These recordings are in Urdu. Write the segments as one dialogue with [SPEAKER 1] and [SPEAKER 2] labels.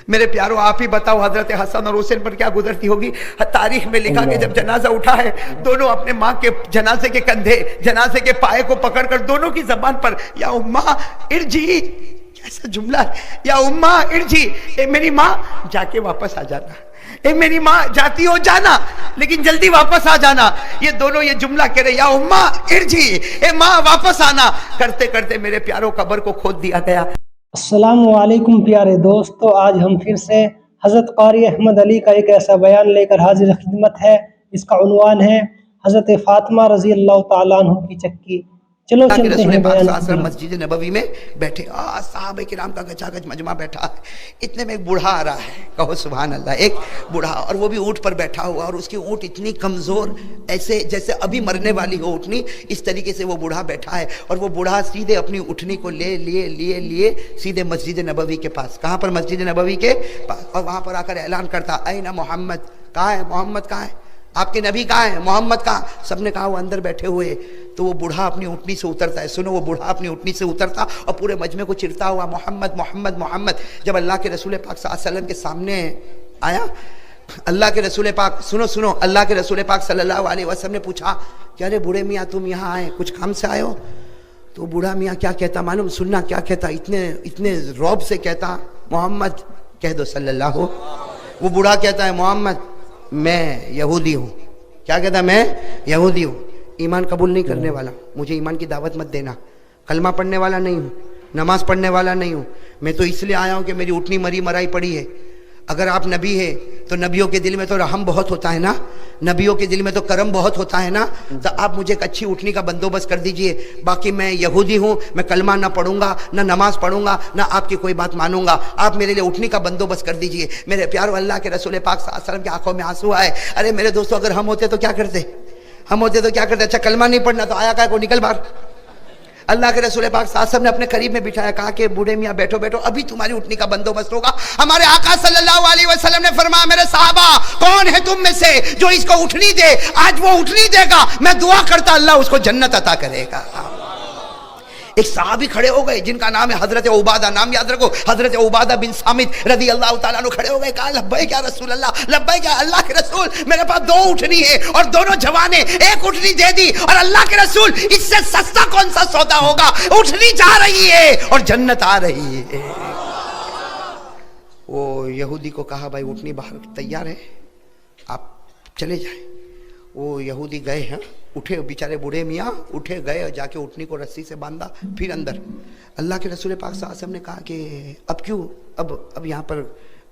[SPEAKER 1] میرے پیاروں آپ ہی بتاؤ حضرت حسن اور حسین پر کیا گزرتی ہوگی. تاریخ میں لکھا کہ جب جنازہ اٹھا ہے دونوں اپنے ماں کے جنازے کے کندھے جنازے کے پائے کو پکڑ کر دونوں کی زبان پر یا اماں ارجی، کیسا جملہ ہے، یا اماں ارجی، اے میری ماں جا کے واپس آ جانا، اے میری ماں جاتی ہو جانا لیکن جلدی واپس آ جانا. یہ دونوں یہ جملہ کہہ رہے یا اماں ارجی، اے ماں واپس آنا. کرتے کرتے میرے پیاروں قبر کو کھود دیا گیا.
[SPEAKER 2] السلام علیکم پیارے دوستو، آج ہم پھر سے حضرت قاری احمد علی کا ایک ایسا بیان لے کر حاضر خدمت ہے. اس کا عنوان ہے حضرت فاطمہ رضی اللہ تعالیٰ عنہ کی چکی. چلو
[SPEAKER 1] اللہ کے
[SPEAKER 2] چلتے
[SPEAKER 1] رسول
[SPEAKER 2] ہیں
[SPEAKER 1] پاک
[SPEAKER 2] بیان
[SPEAKER 1] صلی اللہ علیہ
[SPEAKER 2] کی
[SPEAKER 1] وسلم
[SPEAKER 2] طرف.
[SPEAKER 1] مسجد نبوی میں بیٹھے، صحابہ کرام کا گچا گچ مجمع بیٹھا ہے. اتنے میں ایک بوڑھا آ رہا ہے، کہو سبحان اللہ. ایک بوڑھا، اور وہ بھی اونٹ پر بیٹھا ہوا، اور اس کی اونٹ اتنی کمزور، ایسے جیسے ابھی مرنے والی ہو اٹھنی، اس طریقے سے وہ بوڑھا بیٹھا ہے. اور وہ بوڑھا سیدھے اپنی اٹھنی کو لیے سیدھے مسجد نبوی کے پاس. کہاں پر؟ مسجد نبوی کے پاس. اور وہاں پر آ کر اعلان کرتا، اینا محمد، کہاں ہے محمد، کہاں ہے آپ کے نبی، کہاں ہے محمد، کہاں؟ سب نے کہا وہ اندر بیٹھے ہوئے. تو وہ بوڑھا اپنی اونٹنی سے اترتا ہے. سنو، وہ بوڑھا اپنی اونٹنی سے اترتا اور پورے مجمع کو چرتا ہوا محمد محمد محمد. جب اللہ کے رسول پاک صلی اللہ علیہ وسلم کے سامنے آیا، اللہ کے رسول پاک، سنو، اللہ کے رسول پاک صلی اللہ علیہ وسلم نے پوچھا کہ ارے بوڑھے میاں تم یہاں آئے، کچھ کام سے آئے ہو؟ تو بوڑھا میاں کیا کہتا معلوم؟ سننا کیا کہتا، اتنے رعب سے کہتا، محمد کہہ دو صلی اللہ. وہ بوڑھا کہتا ہے محمد میں یہودی ہوں. کیا کہتا؟ میں یہودی ہوں، ایمان قبول نہیں کرنے والا، مجھے ایمان کی دعوت مت دینا، کلمہ پڑھنے والا نہیں ہوں، نماز پڑھنے والا نہیں ہوں. میں تو اس لیے آیا ہوں کہ میری اٹھنی مری مرائی پڑی ہے. اگر آپ نبی ہے تو نبیوں کے دل میں تو رحم بہت ہوتا ہے نا، نبیوں کے دل میں تو کرم بہت ہوتا ہے نا. تو آپ مجھے ایک اچھی اٹھنی کا بندوبست کر دیجئے. باقی میں یہودی ہوں، میں کلمہ نہ پڑھوں گا، نہ نماز پڑھوں گا، نہ آپ کی کوئی بات مانوں گا. آپ میرے لیے اٹھنی کا بندوبست کر دیجئے. میرے پیارو، اللہ کے رسول پاک صلی اللہ علیہ وسلم کی آنکھوں میں آنسو آئے. ارے میرے دوستو، اگر ہم ہوتے تو کیا کرتے؟ اچھا کلمہ نہیں پڑھنا تو آیا کا کو نکل باہر. اللہ کے رسول پاک صلی اللہ علیہ وسلم نے اپنے قریب میں بٹھایا، کہا کہ بوڑھے میاں بیٹھو، ابھی تمہاری اٹھنی کا بندوبست ہوگا. ہمارے آقا صلی اللہ علیہ وسلم نے فرمایا، میرے صحابہ کون ہے تم میں سے جو اس کو اٹھنی دے؟ آج وہ اٹھنی دے گا، میں دعا کرتا اللہ اس کو جنت عطا کرے گا. ایک صحابی کھڑے ہو گئے جن کا نام ہے حضرت عبادہ، نام یاد رکھو، حضرت عبادہ بن صامت رضی اللہ تعالیٰ عنہ کھڑے ہو گئے. کہا لبیک یا رسول اللہ، لبیک یا اللہ کے رسول، میرے پاس دو اٹھنی ہے اور دونوں جوانے، ایک اٹھنی دے دی. اور اللہ کے رسول، اس سے سستا کون سا سودا ہوگا؟ اٹھنی جا رہی ہے اور جنت آ رہی ہے. وہ یہودی کو کہا بھائی اٹھنی باہر تیار ہے، آپ چلے جائیں. وہ یہودی گئے ہیں، اٹھے بیچارے بوڑھے میاں اٹھے گئے اور جا کے اٹھنی کو رسی سے باندھا، پھر اندر. اللہ کے رسول پاک صلی اللہ علیہ وسلم نے کہا کہ اب کیوں، اب یہاں پر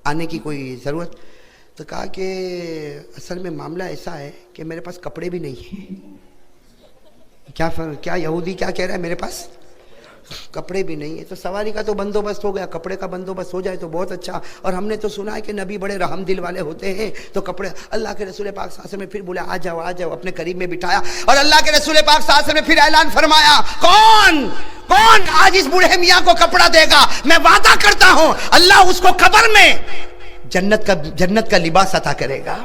[SPEAKER 1] آنے کی کوئی ضرورت؟ تو کہا کہ اصل میں معاملہ ایسا ہے کہ میرے پاس کپڑے بھی نہیں ہیں. کیا یہودی کیا کہہ رہا ہے؟ میرے پاس کپڑے بھی نہیں ہے. تو سواری کا تو بندوبست ہو گیا، کپڑے کا بندوبست ہو جائے تو بہت اچھا. اور ہم نے تو سنا ہے کہ نبی بڑے رحم دل والے ہوتے ہیں، تو کپڑے. اللہ کے رسول پاک صلی اللہ علیہ وسلم نے پھر بولا آ جاؤ، اپنے قریب میں بٹھایا. اور اللہ کے رسول پاک صلی اللہ علیہ وسلم نے پھر اعلان فرمایا، کون آج اس بوڑھے میاں کو کپڑا دے گا؟ میں وعدہ کرتا ہوں اللہ اس کو قبر میں جنت کا لباس عطا کرے گا.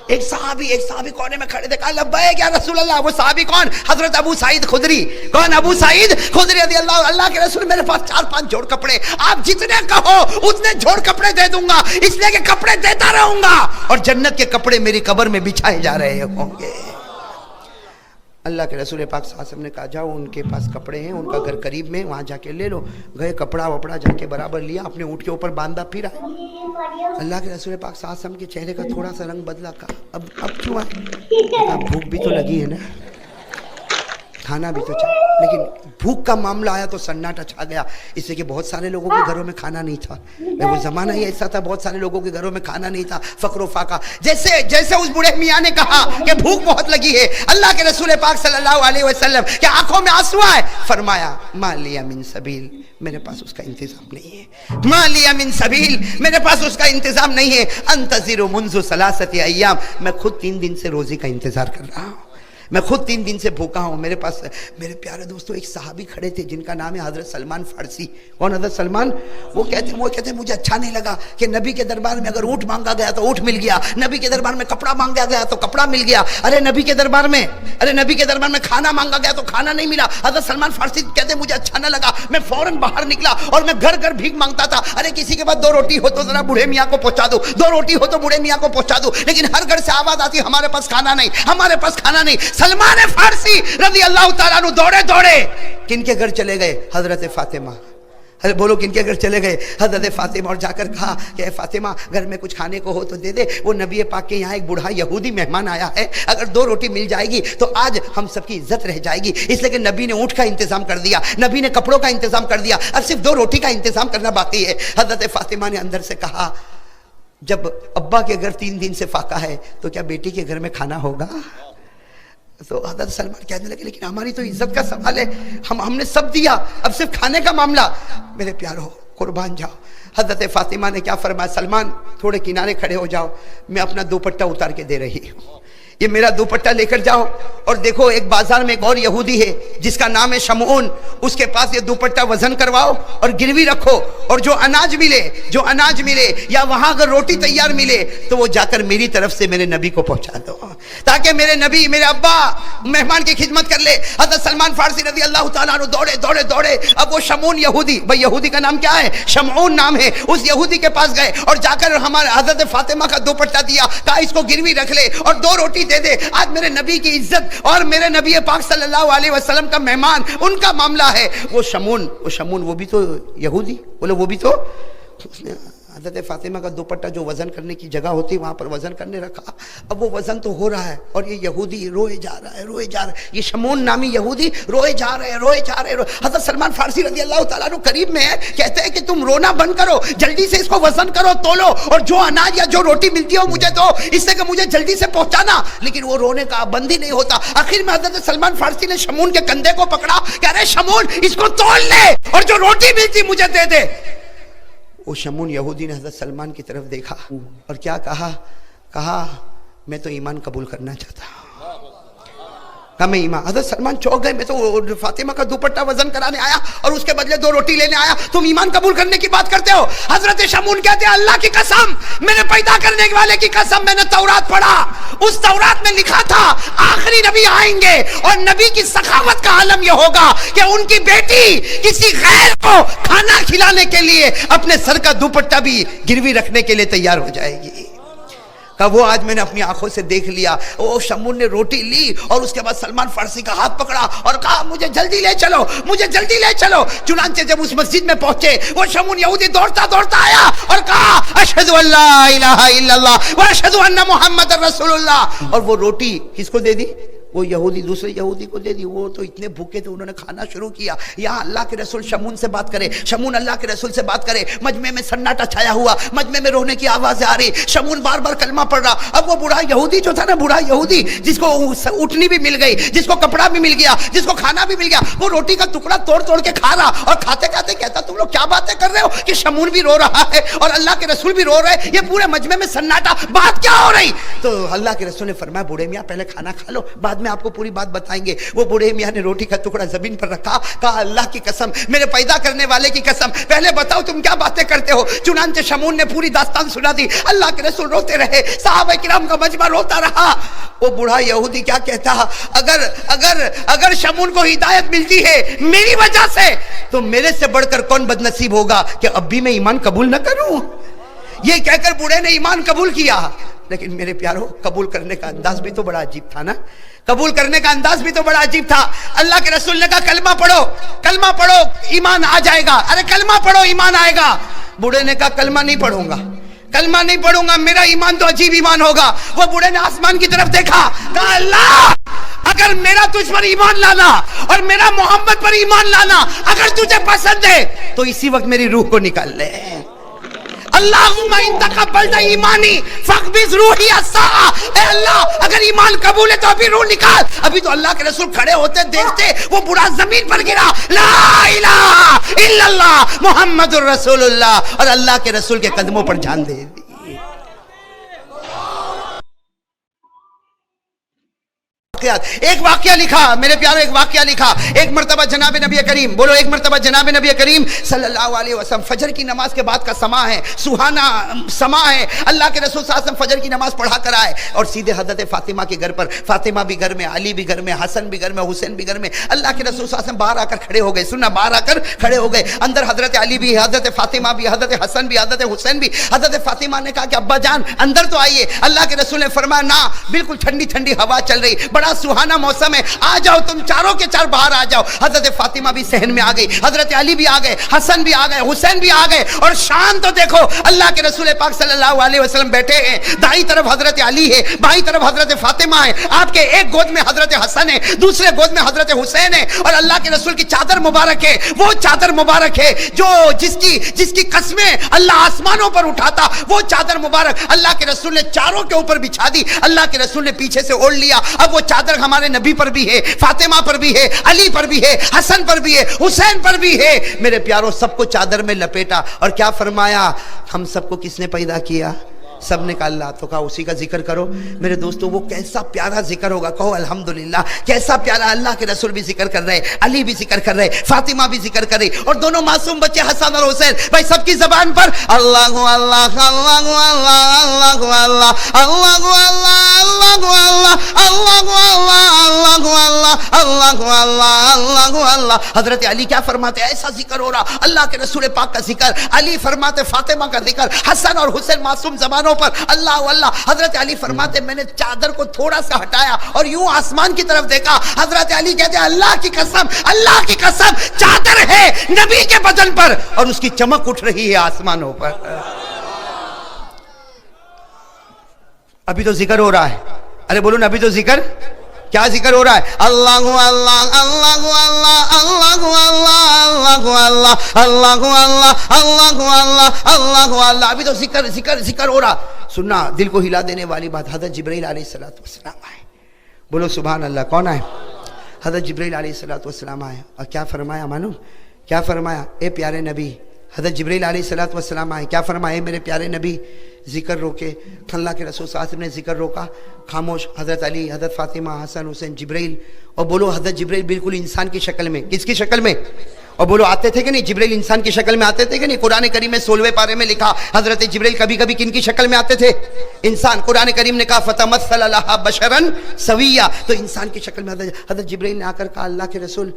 [SPEAKER 1] ایک صحابی کونے میں کھڑے تھے، کہا لبیک یا رسول اللہ. وہ صحابی کون؟ حضرت ابو سعید خدری. کون؟ ابو سعید خدری رضی اللہ کے رسول، میرے پاس 4-5 جوڑ کپڑے، آپ جتنے کہو اتنے جوڑ کپڑے دے دوں گا، اس لیے کہ کپڑے دیتا رہوں گا اور جنت کے کپڑے میری قبر میں بچھائے جا رہے ہوں گے. اللہ کے رسول پاک صلی اللہ علیہ وسلم نے کہا جاؤ، ان کے پاس کپڑے ہیں، ان کا گھر قریب میں، وہاں جا کے لے لو. گئے، کپڑا وپڑا جا کے برابر لیا، اپنے اونٹ کے اوپر باندھا، پھر آئے. اللہ کے رسول پاک صلی اللہ علیہ وسلم کے چہرے کا تھوڑا سا رنگ بدلا. کہا اب کیوں آئے؟ بھوک بھی تو لگی ہے نا، کھانا بھی تو چاہیے. لیکن بھوک کا معاملہ آیا تو سناٹا چھا گیا، اس سے کہ بہت سارے لوگوں کے گھروں میں کھانا نہیں تھا. وہ زمانہ ہی ایسا تھا، بہت سارے لوگوں کے گھروں میں کھانا نہیں تھا، فقر و فاقہ. جیسے اس بوڑھے میاں نے کہا کہ بھوک بہت لگی ہے، اللہ کے رسول پاک صلی اللہ علیہ وسلم کے آنکھوں میں آنسو آئے. فرمایا ما لی من سبیل، میرے پاس اس کا انتظام نہیں ہے. ما لی من سبیل، میرے پاس اس کا انتظام نہیں ہے. انتظر منذ 3 ایام، میں خود 3 دن سے روزی کا انتظار کر رہا ہوں. میں خود 3 دن سے بھوکا ہوں. میرے پاس میرے پیارے دوستوں ایک صحابی کھڑے تھے جن کا نام ہے حضرت سلمان فارسی. کون حضرت سلمان؟ وہ کہتے ہیں مجھے اچھا نہیں لگا کہ نبی کے دربار میں اگر اونٹ مانگا گیا تو اونٹ مل گیا, نبی کے دربار میں کپڑا مانگا گیا تو کپڑا مل گیا, نبی کے دربار میں کھانا مانگا گیا تو کھانا نہیں ملا. حضرت سلمان فارسی کہتے ہیں مجھے اچھا نہ لگا, میں فوراً باہر نکلا اور میں گھر گھر بھیک مانگتا تھا. کسی کے پاس 2 روٹی ہو تو ذرا بوڑھے میاں کو پہنچا دو, 2 روٹی ہو تو بوڑھے میاں کو پہنچا دو. لیکن ہر گھر سے آواز آتی ہمارے پاس کھانا نہیں, ہمارے پاس کھانا نہیں. سلمان فارسی رضی اللہ تعالیٰ عنہ دوڑے دوڑے کن کے گھر چلے گئے؟ حضرت فاطمہ. بولو کن کے گھر چلے گئے؟ حضرت فاطمہ. اور جا کر کہا کہ اے فاطمہ گھر میں کچھ کھانے کو ہو تو دے دے, وہ نبی پاک کے یہاں ایک بوڑھا یہودی مہمان آیا ہے, اگر 2 روٹی مل جائے گی تو آج ہم سب کی عزت رہ جائے گی. اس لیے کہ نبی نے اونٹ کا انتظام کر دیا, نبی نے کپڑوں کا انتظام کر دیا, اب صرف 2 روٹی کا انتظام کرنا باقی ہے. حضرت فاطمہ نے اندر سے کہا جب ابا کے گھر 3 دن سے فاقہ ہے تو کیا بیٹی کے گھر میں کھانا ہوگا؟ تو حضرت سلمان کہنے لگے لیکن ہماری تو عزت کا سوال ہے, ہم نے سب دیا, اب صرف کھانے کا معاملہ. میرے پیارو قربان جاؤ. حضرت فاطمہ نے کیا فرمایا؟ سلمان تھوڑے کنارے کھڑے ہو جاؤ, میں اپنا دوپٹہ اتار کے دے رہی ہوں. یہ میرا دوپٹہ لے کر جاؤ اور دیکھو ایک بازار میں ایک اور یہودی ہے جس کا نام ہے شمعون, اس کے پاس یہ دوپٹہ وزن کرواؤ اور گروی رکھو, اور جو اناج ملے یا وہاں اگر روٹی تیار ملے تو وہ جا کر میری طرف سے میرے نبی کو پہنچا دو, تاکہ میرے نبی میرے ابا مہمان کی خدمت کر لے. حضرت سلمان فارسی رضی اللہ تعالیٰ عنہ دوڑے. اب وہ شمعون یہودی, بھائی یہودی کا نام کیا ہے؟ شمعون نام ہے. اس یہودی کے پاس گئے اور جا کر ہمارے حضرت فاطمہ کا دوپٹہ دیا, کہا اس کو گروی رکھ لے اور 2 روٹی دے دے. آج میرے نبی کی عزت اور میرے نبی پاک صلی اللہ علیہ وسلم کا مہمان, ان کا معاملہ ہے. وہ شمعون وہ بھی تو یہودی, بولو وہ بھی تو. حضرت فاطمہ کا دوپٹہ جو وزن کرنے کی جگہ ہوتی وہاں پر وزن کرنے رکھا. اب وہ وزن تو ہو رہا ہے اور یہ یہودی روئے جا رہا ہے, یہ شمعون نامی یہودی روئے جا رہے ہیں. حضرت سلمان فارسی رضی اللہ تعالیٰ عنہ قریب میں ہے, کہتے ہیں کہ تم رونا بند کرو, جلدی سے اس کو وزن کرو, تولو, اور جو اناج یا جو روٹی ملتی ہو مجھے دو, اس سے کہ مجھے جلدی سے پہنچانا. لیکن وہ رونے کا بند ہی نہیں ہوتا. آخر میں حضرت سلمان فارسی نے شمعون کے کندھے کو پکڑا, کہہ رہے شمعون اس کو تول لے اور جو روٹی ملتی مجھے دے دے. وہ شمعون یہودی نے حضرت سلمان کی طرف دیکھا اور کیا کہا میں تو ایمان قبول کرنا چاہتا ہوں. میں ایمان. حضرت سلمان چوک گئے, میں تو فاطمہ کا دوپٹہ وزن کرانے آیا اور اس کے بدلے 2 روٹی لینے آیا, تم ایمان قبول کرنے کی بات کرتے ہو؟ حضرت شمعون کہتے ہیں اللہ کی قسم, میرے پیدا کرنے والے کی قسم, میں نے تورات پڑھا, اس تورات میں لکھا تھا آخری نبی آئیں گے اور نبی کی سخاوت کا عالم یہ ہوگا کہ ان کی بیٹی کسی غیر کو کھانا کھلانے کے لیے اپنے سر کا دوپٹہ بھی گروی رکھنے کے لیے تیار ہو جائے گی. کہا وہ آج میں نے اپنی آنکھوں سے دیکھ لیا. وہ شمعون نے روٹی لی اور اس کے بعد سلمان فارسی کا ہاتھ پکڑا اور کہا مجھے جلدی لے چلو. چنانچہ جب اس مسجد میں پہنچے وہ شمعون یہودی دوڑتا آیا اور کہا اشہدو ان لا الہ الا اللہ و اشہدو ان محمد رسول اللہ. اور وہ روٹی کس کو دے دی؟ وہ یہودی دوسرے یہودی کو دے دی. وہ تو اتنے بھوکے تھے, انہوں نے کھانا شروع کیا. یہاں اللہ کے رسول شمعون سے بات کرے, شمعون اللہ کے رسول سے بات کرے, مجمع میں سناٹا چھایا ہوا, مجمع میں رونے کی آوازیں آ رہی, شمعون بار بار کلمہ پڑھ رہا. اب وہ بوڑھا یہودی جو تھا نا, بوڑھا یہودی جس کو اٹھنی بھی مل گئی, جس کو کپڑا بھی مل گیا, جس کو کھانا بھی مل گیا, وہ روٹی کا ٹکڑا توڑ کے کھا رہا اور کھاتے کہتا تم لوگ کیا باتیں کر رہے ہو کہ شمعون بھی رو رہا ہے اور اللہ کے رسول بھی رو رہے, یہ پورے مجمع میں سناٹا, بات کیا ہو رہی؟ تو اللہ کے رسول نے فرمایا بوڑھے میاں پہلے کھانا کھا لو, بعد میں آپ کو پوری بات بتائیں گے. وہ بوڑھے میاں نے روٹی کا ٹکڑا زمین پر رکھا, کہا اللہ کی قسم, میرے پیدا کرنے والے کی قسم, پہلے بتاؤ تم کیا باتیں کرتے ہو. چنانچہ شمعون نے پوری داستان سنا دی. اللہ کے رسول روتے رہے, صحابہ کرام کا مجمع روتا رہا. وہ بوڑھا یہودی کیا کہتا, اگر شمعون کو ہدایت ملتی ہے میری وجہ سے تو میرے سے بڑھ کر کون بد نصیب ہوگا کہ اب بھی میں ایمان قبول نہ کروں. یہ کہہ کر بوڑھے نے ایمان قبول کیا. لیکن میرے پیارو قبول کرنے کا انداز بھی تو بڑا عجیب تھا نا, قبول کرنے کا انداز بھی تو بڑا عجیب تھا. اللہ کے رسول نے کہا کلمہ پڑھو ایمان آ جائے گا. ارے کلمہ پڑھو ایمان آئے گا. بوڑھے نے کہا کلمہ نہیں پڑھوں گا, میرا ایمان تو عجیب ایمان ہوگا. وہ بوڑھے نے آسمان کی طرف دیکھا, کہا اللہ اگر میرا تجھ پر ایمان لانا اور میرا محمد پر ایمان لانا اگر تجھے پسند ہے تو اسی وقت میری روح کو نکال لے. اللہم ان تقبلت ایمانی فاقبض روحی الساعہ. اے اللہ اگر ایمان قبول ہے تو ابھی روح نکال. ابھی تو اللہ کے رسول کھڑے ہوتے دیکھتے وہ بوڑھا زمین پر گرا, لا الہ الا اللہ محمد الرسول اللہ, اور اللہ کے رسول کے قدموں پر جان دے دی. واقعات. ایک واقعہ لکھا میرے پیاروں, ایک واقعہ لکھا. ایک مرتبہ جناب نبی کریم, بولو ایک مرتبہ جناب نبی کریم صلی اللہ علیہ وسلم, فجر کی نماز کے بعد کا سما ہے, سہانا سما ہے. اللہ کے رسول صلی اللہ علیہ وسلم فجر کی نماز پڑھا کر آئے اور سیدھے حضرت فاطمہ کے گھر پر, فاطمہ بھی گھر میں, علی بھی گھر میں, حسن بھی گھر میں, حسین بھی گھر میں. اللہ کے رسول صلی اللہ علیہ وسلم باہر آ کر کھڑے ہو گئے. سننا, باہر آ کر کھڑے ہو گئے. اندر حضرت علی بھی, حضرت فاطمہ بھی, حضرت حسن بھی, حضرت حسین بھی. حضرت فاطمہ نے کہا کہ ابا جان اندر تو آئیے. اللہ کے رسول نے فرمایا نا, بالکل ٹھنڈی ٹھنڈی ہوا چل رہی, بڑا سہانا موسم ہے, آ جاؤ تم چاروں کے چار باہر آ جاؤ. حضرت فاطمہ بھی صحن میں آ گئی, حضرت علی بھی آ گئے, حسن بھی آ گئے, حسین بھی آ گئے. اور شان تو دیکھو, اللہ کے رسول پاک صلی اللہ علیہ وسلم بیٹھے ہیں, دائیں طرف حضرت علی ہے, بائیں طرف حضرت فاطمہ ہے, آپ کے ایک گود میں حضرت حسن ہے, دوسرے گود میں حضرت حسین ہے. اور اللہ کے رسول کی چادر مبارک ہے, وہ چادر مبارک ہے جو جس کی قسمیں اللہ آسمانوں پر اٹھاتا, وہ چادر مبارک اللہ کے رسول نے چاروں کے اوپر بچھا دی. اللہ کے رسول نے پیچھے سے اوڑھ لیا. اب وہ چادر ہمارے نبی پر بھی ہے, فاطمہ پر بھی ہے, علی پر بھی ہے, حسن پر بھی ہے, حسین پر بھی ہے. میرے پیاروں, سب کو چادر میں لپیٹا اور کیا فرمایا, ہم سب کو کس نے پیدا کیا؟ سب نے کہا اللہ. تو کہا اسی کا ذکر کرو. میرے دوستو, وہ کیسا پیارا ذکر ہوگا, کہو الحمدللہ. کیسا پیارا, اللہ کے رسول بھی ذکر کر رہے, علی بھی ذکر کر رہے, فاطمہ بھی ذکر کر رہی, اور دونوں معصوم بچے حسن اور حسین, بھائی سب کی زبان پر اللہ اللہ اللہ اللہ اللہ اللہ اللہ اللہ اللہ اللہ. حضرت علی کیا فرماتے, ایسا ذکر ہو رہا, اللہ کے رسول پاک کا ذکر. علی فرماتے فاطمہ کا ذکر, حسن اور حسین معصوم زبانوں پر اللہ اللہ. حضرت علی فرماتے میں نے چادر کو تھوڑا سا ہٹایا اور یوں آسمان کی طرف دیکھا. حضرت علی کہتے ہیں اللہ کی قسم, اللہ کی قسم, چادر ہے نبی کے بدن پر اور اس کی چمک اٹھ رہی ہے آسمانوں پر. ابھی تو ذکر ہو رہا ہے, ارے بولو نا, ابھی تو ذکر, کیا ذکر ہو رہا ہے؟ اللہ اللہ اللہ اللہ اللہ اللہ اللہ اللہ اللہ اللہ اللہ اللہ. ابھی تو ذکر ذکر ذکر ہو رہا. سننا, دل کو ہلا دینے والی بات, حضرت جبرائیل علیہ السلام آئے. بولو سبحان اللہ. کون آئے؟ حضرت جبرائیل علیہ السلام آئے اور کیا فرمایا معلوم؟ کیا فرمایا؟ اے پیارے نبی. حضرت جبرائیل علیہ السلام آئے, کیا فرمایا؟ میرے پیارے نبی ذکر روکے. اللہ کے رسول صلی اللہ علیہ وسلم نے ذکر روکا, خاموش. حضرت علی, حضرت فاطمہ, حسن, حسین, جبرائیل. اور بولو حضرت جبرائیل بالکل انسان کی شکل میں. کس کی شکل میں؟ اور بولو آتے تھے کہ نہیں؟ جبرائیل انسان کی شکل میں آتے تھے کہ نہیں؟ قرآن کریم میں 16ویں پارے میں لکھا حضرت جبرائیل کبھی کبھی کن کی شکل میں آتے تھے؟ انسان. قرآن کریم نے کہا فتمثل لها بشرا سویا, تو انسان کی شکل میں حضرت جبرائیل نے آ کر کہا اللہ کے رسول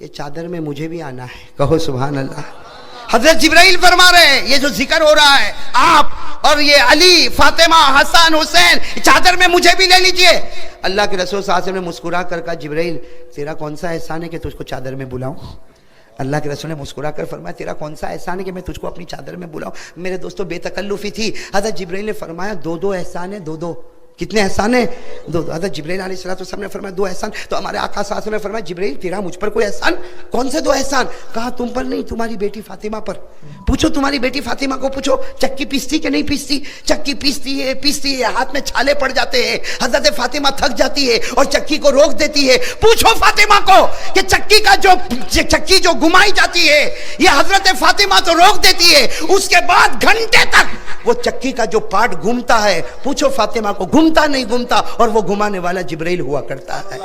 [SPEAKER 1] یہ چادر میں مجھے بھی آنا ہے. کہو سبحان اللہ. حضرت جبرائیل فرما رہے ہیں یہ جو ذکر ہو رہا ہے, آپ اور یہ علی, فاطمہ, حسن, حسین, چادر میں مجھے بھی لے لیجئے. اللہ کے رسول صلی اللہ علیہ وسلم نے مسکرا کر کہا جبرائیل تیرا کون سا احسان ہے کہ تجھ کو چادر میں بلاؤں؟ اللہ کے رسول نے مسکرا کر فرمایا تیرا کون سا احسان ہے کہ میں تجھ کو اپنی چادر میں بلاؤں؟ میرے دوستو بے تکلفی تھی. حضرت جبرائیل نے فرمایا دو احسان ہے, دو. کتنے احسان ہیں؟ دو. حضرت جبرائیل علیہ السلام نے فرمایا 2 احسان. تو ہمارے آقا صلی اللہ علیہ وسلم نے فرمایا جبرائیل تیرا مجھ پر کوئی احسان؟ کون سے 2 احسان؟ کہا تم پر نہیں, تمہاری بیٹی فاطمہ پر. پوچھو تمہاری بیٹی فاطمہ کو پوچھو چکی پیستی کہ نہیں پیستی؟ چکی پیستی ہے, ہاتھ میں چھالے پڑ جاتے ہیں. حضرت فاطمہ تھک جاتی ہے اور چکی کو روک دیتی ہے. پوچھو فاطمہ کو کہ چکی جو گھمائی جاتی ہے یہ حضرت فاطمہ تو روک دیتی ہے, اس کے بعد گھنٹے تک وہ چکی کا جو پارٹ گھومتا ہے, پوچھو فاطمہ کو گھومتا نہیں گھومتا, اور وہ گھمانے والا جبرائیل ہوا کرتا ہے.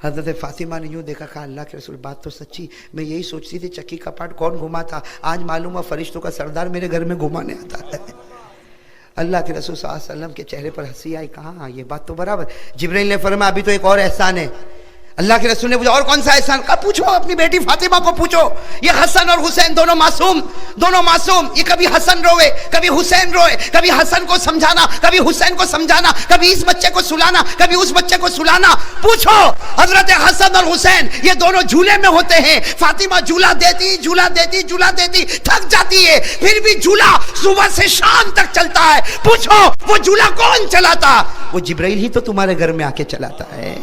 [SPEAKER 1] حضرت فاطمہ نے یوں دیکھا, کہا اللہ کے رسول بات تو سچی, میں یہی سوچتی تھی چکی کا پارٹ کون گھما تھا, آج معلوم ہوا فرشتوں کا سردار میرے گھر میں گھمانے آتا ہے. اللہ کے رسول صلی اللہ علیہ وسلم کے چہرے پر ہنسی آئی. کہا یہ بات تو برابر. جبرائیل نے فرمایا ابھی تو ایک اور احسان ہے. اللہ کے رسول نے پوچھا اور کون سا احسان؟ کہا پوچھو اپنی بیٹی فاطمہ کو پوچھو. یہ حسن اور حسین دونوں معصوم, یہ کبھی حسن روئے کبھی حسین روئے, کبھی حسن کو سمجھانا کبھی حسین کو سمجھانا, کبھی اس بچے کو سلانا کبھی اس بچے کو سلانا. پوچھو حضرت حسن اور حسین یہ دونوں جھولے میں ہوتے ہیں. فاطمہ جھولا دیتی تھک جاتی ہے, پھر بھی جھولا صبح سے شام تک چلتا ہے. پوچھو وہ جھولا کون چلاتا؟ وہ جبرائیل ہی تو تمہارے گھر میں آ کے چلاتا ہے.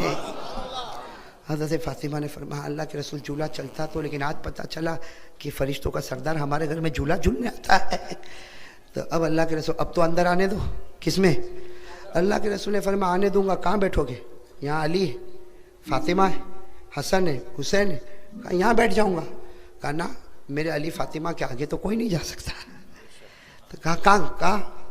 [SPEAKER 1] حضرت فاطمہ نے فرمایا اللہ کے رسول جھولا چلتا تو, لیکن آج پتہ چلا کہ فرشتوں کا سردار ہمارے گھر میں جھولا جھولنے آتا ہے. تو اب اللہ کے رسول اب تو اندر آنے دو. کس میں؟ اللہ کے رسول نے فرمایا آنے دوں گا. کہاں بیٹھو گے؟ یہاں علی ہے, فاطمہ ہے, حسن ہے, حسین ہے. کہا یہاں بیٹھ جاؤں گا. کہا نا میرے علی فاطمہ کے آگے تو کوئی نہیں جا سکتا. تو کہا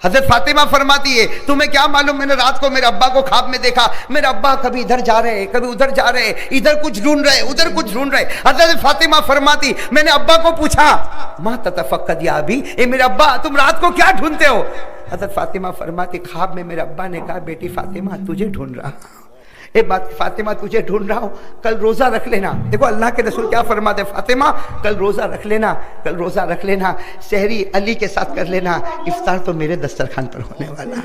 [SPEAKER 1] حضرت فاطمہ فرماتی ہے تمہیں کیا معلوم، میں نے رات کو میرے ابا کو خواب میں دیکھا، میرے ابا کبھی ادھر جا رہے کبھی ادھر جا رہے، ادھر کچھ ڈھونڈ رہے ادھر کچھ ڈھونڈ رہے۔ حضرت فاطمہ فرماتی میں نے ابا کو پوچھا ما تتفقد یا ابی، اے میرے ابا تم رات کو کیا ڈھونڈتے ہو؟ حضرت فاطمہ فرماتی خواب میں میرے ابا نے کہا بیٹی فاطمہ تجھے ڈھونڈ رہا ہوں، اے بات فاطمہ تجھے ڈھونڈ رہا ہوں، کل روزہ رکھ لینا۔ دیکھو اللہ کے رسول کیا فرماتے، فاطمہ کل روزہ رکھ لینا، کل روزہ رکھ لینا، سحری علی کے ساتھ کر لینا، افطار تو میرے دسترخوان پر ہونے والا۔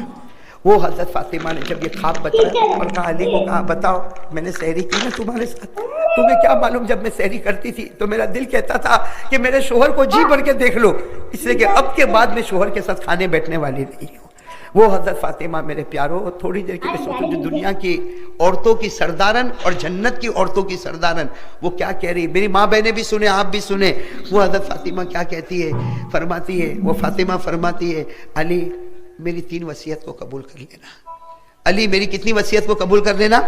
[SPEAKER 1] وہ حضرت فاطمہ نے جب یہ خواب بتایا اور کہا علی کو، کہا بتاؤ میں نے سحری کی نا تمہارے ساتھ، تمہیں کیا معلوم جب میں سحری کرتی تھی تو میرا دل کہتا تھا کہ میرے شوہر کو جی بھر کے دیکھ لو، اس لیے کہ اب کے بعد میں شوہر کے ساتھ کھانے بیٹھنے والی نہیں ہوں۔ وہ حضرت فاطمہ میرے پیاروں تھوڑی دیر کے لیے سوچو، جو دنیا کی عورتوں کی سردارن اور جنت کی عورتوں کی سردارن، وہ کیا کہہ رہی، میری ماں بہنیں بھی سنیں آپ بھی سنیں، وہ حضرت فاطمہ کیا کہتی ہے، فرماتی ہے، وہ فاطمہ فرماتی ہے علی میری 3 وصیت کو قبول کر لینا۔ علی میری کتنی وصیت کو قبول کر لینا؟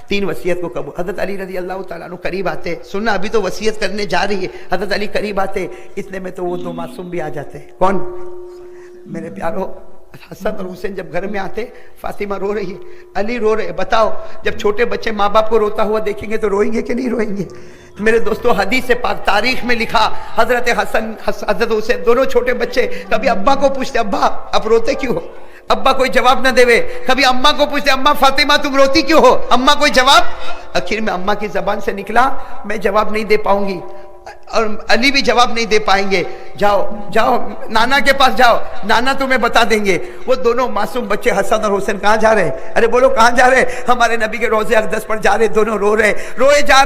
[SPEAKER 1] 3 وصیت کو قبول۔ حضرت علی رضی اللہ تعالیٰ عنہ قریب آتے، سننا ابھی تو وصیت کرنے جا رہی ہے، حضرت علی قریب آتے، اتنے میں تو وہ 2 معصوم بھی آ جاتے۔ کون؟ میرے پیاروں حسن اور حسین جب گھر میں آتے، فاطمہ رو رہی ہے، علی رو رہے، بتاؤ جب چھوٹے بچے ماں باپ کو روتا ہوا دیکھیں گے تو روئیں گے کہ نہیں روئیں گے؟ میرے دوستو حدیث پاک تاریخ میں لکھا، حضرت حسن حضرت حسین دونوں چھوٹے بچے کبھی ابا کو پوچھتے ابا اب روتے کیوں ہو؟ ابا کوئی جواب نہ دے، کبھی اماں کو پوچھتے اماں فاطمہ تم روتی کیوں ہو؟ اماں کوئی جواب، آخر میں اماں کی زبان سے نکلا میں جواب نہیں دے پاؤں گی، اور علی بھی جواب نہیں دے پائیں گے، جاؤ جاؤ نانا کے پاس جاؤ، نانا تمہیں بتا دیں گے۔ وہ دونوں معصوم بچے حسن اور حسین کہاں جا رہے؟ ارے بولو کہاں جا رہے؟ ہمارے نبی کے روضے اقدس پر جا رہے، دونوں رو رہے، روئے جا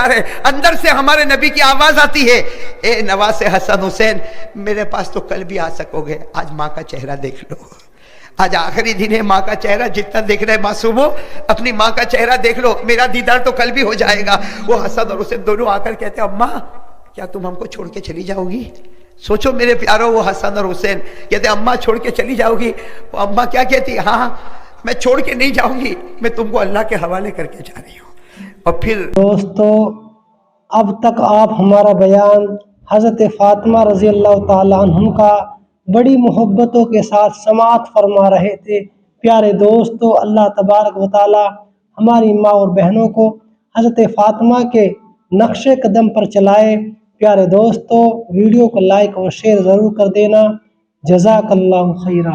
[SPEAKER 1] رہے۔ اندر سے ہمارے نبی کی آواز آتی ہے، اے نواز حسن حسین میرے پاس تو کل بھی آ سکو گے، آج ماں کا چہرہ دیکھ لو، آج آخری دن ہے، ماں کا چہرہ جتنا دیکھ رہے معصومو اپنی ماں کا چہرہ دیکھ لو، میرا دیدار تو کل بھی ہو جائے گا۔ وہ حسن اور حسین دونوں آ کر کہتے اماں کیا تم ہم کو چھوڑ کے چلی جاؤ گی؟ سوچو میرے پیاروں، وہ حسن اور حسین کہتے اماں چھوڑ کے چلی جاؤ گی؟ وہ اماں کیا کہتی، ہاں میں چھوڑ کے نہیں جاؤں گی، میں تم کو اللہ کے حوالے کر کے جا رہی ہوں۔ اور پھر
[SPEAKER 2] دوستو اب تک آپ ہمارا بیان حضرت فاطمہ رضی اللہ تعالیٰ عنہ کا بڑی محبتوں کے ساتھ سماعت فرما رہے تھے۔ پیارے دوستو اللہ تبارک و تعالیٰ ہماری ماں اور بہنوں کو حضرت فاطمہ کے نقش قدم پر چلائے۔ پیارے دوستو ویڈیو کو لائک اور شیئر ضرور کر دینا۔ جزاک اللہ خیرہ۔